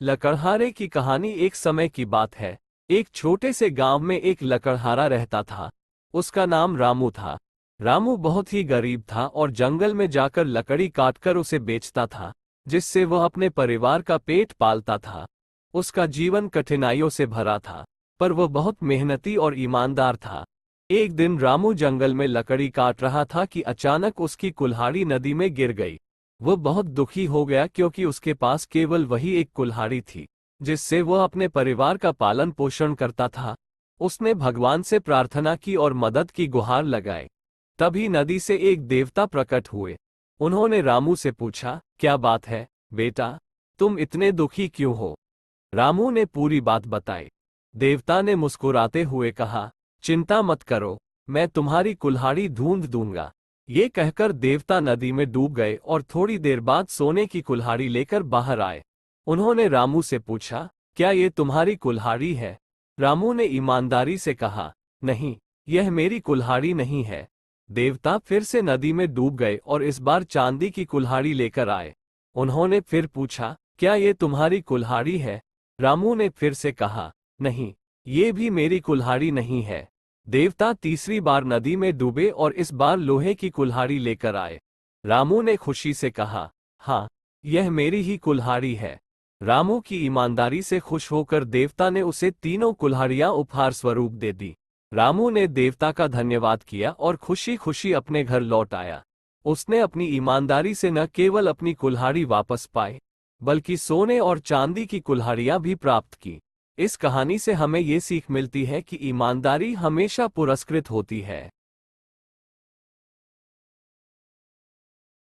लकड़हारे की कहानी। एक समय की बात है। एक छोटे से गांव में एक लकड़हारा रहता था। उसका नाम रामू था। रामू बहुत ही गरीब था और जंगल में जाकर लकड़ी काटकर उसे बेचता था, जिससे वह अपने परिवार का पेट पालता था। उसका जीवन कठिनाइयों से भरा था, पर वह बहुत मेहनती और ईमानदार था। एक दिन रामू जंगल में लकड़ी काट रहा था कि अचानक उसकी कुल्हाड़ी नदी में गिर गई। वह बहुत दुखी हो गया क्योंकि उसके पास केवल वही एक कुल्हाड़ी थी, जिससे वह अपने परिवार का पालन पोषण करता था। उसने भगवान से प्रार्थना की और मदद की गुहार लगाई। तभी नदी से एक देवता प्रकट हुए। उन्होंने रामू से पूछा, क्या बात है बेटा, तुम इतने दुखी क्यों हो? रामू ने पूरी बात बताई। देवता ने मुस्कुराते हुए कहा, चिंता मत करो, मैं तुम्हारी कुल्हाड़ी ढूंढ दूंगा। ये कहकर देवता नदी में डूब गए और थोड़ी देर बाद सोने की कुल्हाड़ी लेकर बाहर आए। उन्होंने रामू से पूछा, क्या ये तुम्हारी कुल्हाड़ी है? रामू ने ईमानदारी से कहा, नहीं, यह मेरी कुल्हाड़ी नहीं है। देवता फिर से नदी में डूब गए और इस बार चांदी की कुल्हाड़ी लेकर आए। उन्होंने फिर पूछा, क्या ये तुम्हारी कुल्हाड़ी है? रामू ने फिर से कहा, नहीं, ये भी मेरी कुल्हाड़ी नहीं है। देवता तीसरी बार नदी में डूबे और इस बार लोहे की कुल्हाड़ी लेकर आए। रामू ने खुशी से कहा, हाँ, यह मेरी ही कुल्हाड़ी है। रामू की ईमानदारी से खुश होकर देवता ने उसे तीनों कुल्हाड़ियां उपहार स्वरूप दे दी। रामू ने देवता का धन्यवाद किया और खुशी खुशी अपने घर लौट आया। उसने अपनी ईमानदारी से न केवल अपनी कुल्हाड़ी वापस पाई, बल्कि सोने और चांदी की कुल्हाड़ियां भी प्राप्त की। इस कहानी से हमें ये सीख मिलती है कि ईमानदारी हमेशा पुरस्कृत होती है।